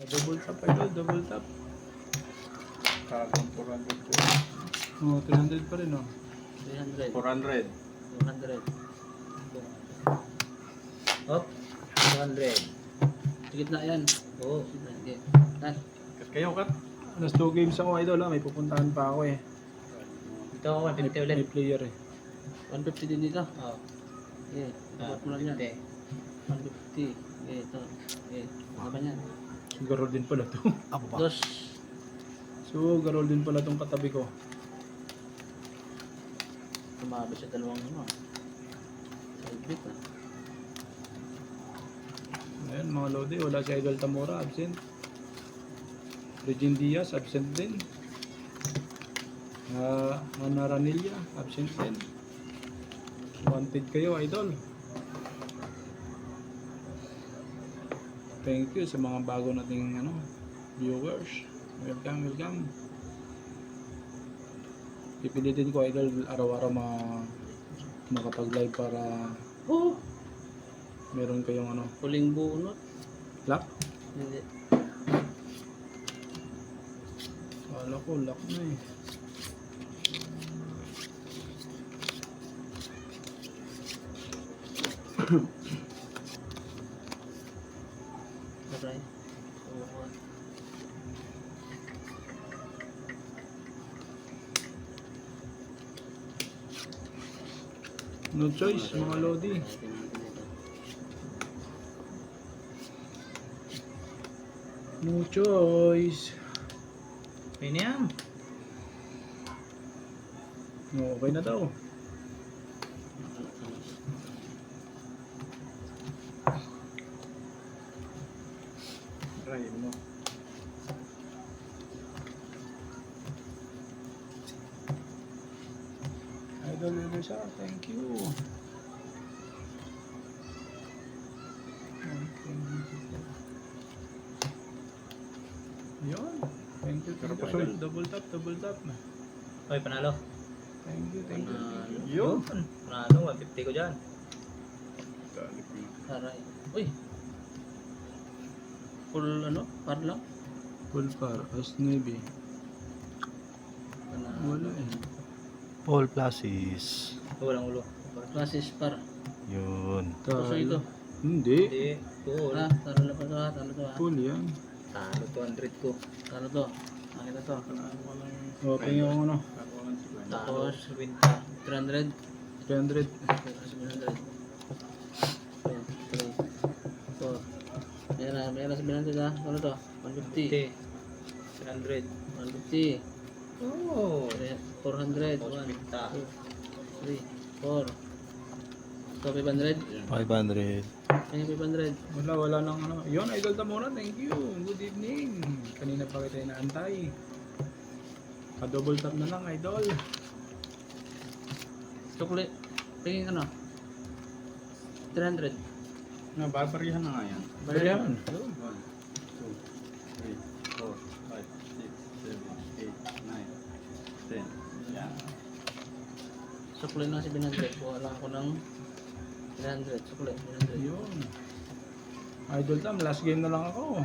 Double tap idol, double tap. Kagong 400 ko. Oh, 300 pa rin oh. 300. 400. 200. Hop. 200. Sige na yan. Oo. Sige. Yan. Kat kayo kat. Last 2 games ako idol ah. May pupuntahan pa ako eh. Ito ako 150 ulit. May player eh. 150 din dito. Oo. Okay. Dapat mo lang yan. 150. Okay, ito. Okay. Ano ba yan? Garol din pala to. Dos. So, garol din pala tong katabi ko. Tumabot sa dalawang ano. Side bit ah. Ayan mga lodi, wala si Idol Tamora, absent. Regine Diaz, absent din. Ana Ranilla, absent din. Wanted kayo, Idol. Thank you sa mga bago nating viewers. Welcome, welcome. Pipilitin ko, Idol, araw-araw makapag-live para meron kayong Huling bunot. lock. Hindi. Kala ko lock na eh. Aray. No choice, mga lodi. No choice. Okay na yan. No, okay na daw. Try mo. Idol Elisa, thank you. Yun. Thank you, Pero thank you. pasoy. Idol. Double tap na. Oy, panalo. Thank you, thank you. Yun. Panalo, 150 ko dyan. Galit mo. Aray. Uy. Full par lang. Full par, as navy. Wala eh. All pluses. Walang ulo. Basis par. Yun. Puso ito. Hindi. Hindi. Full. Talo na pa ito ha. Talo to ha. Full yan. Talo 200 ko. Talo to. Nakita to. Okay yung Tapos 300. 300. 700. 3. Meron sa 700 ha. Ano to? 150. 300. 150. Oh. 400. 1, 2, 3, 4. So 500. 500. Kaya 500. Wala nang Yun, Idol Tamora, thank you. Good evening. Kanina pa kita inaantay. Pa-double tap na lang, Idol. Chocolate. Tingin 300. Babarihan na nga yan. Barihan. 1, 2, 3, 4, 5, 6, 7, 8, 9, 10. Yan. Chocolate na 700. Kuha lang ako ng 300. Chocolate 300. Yun. Idol Tam, last game na lang ako.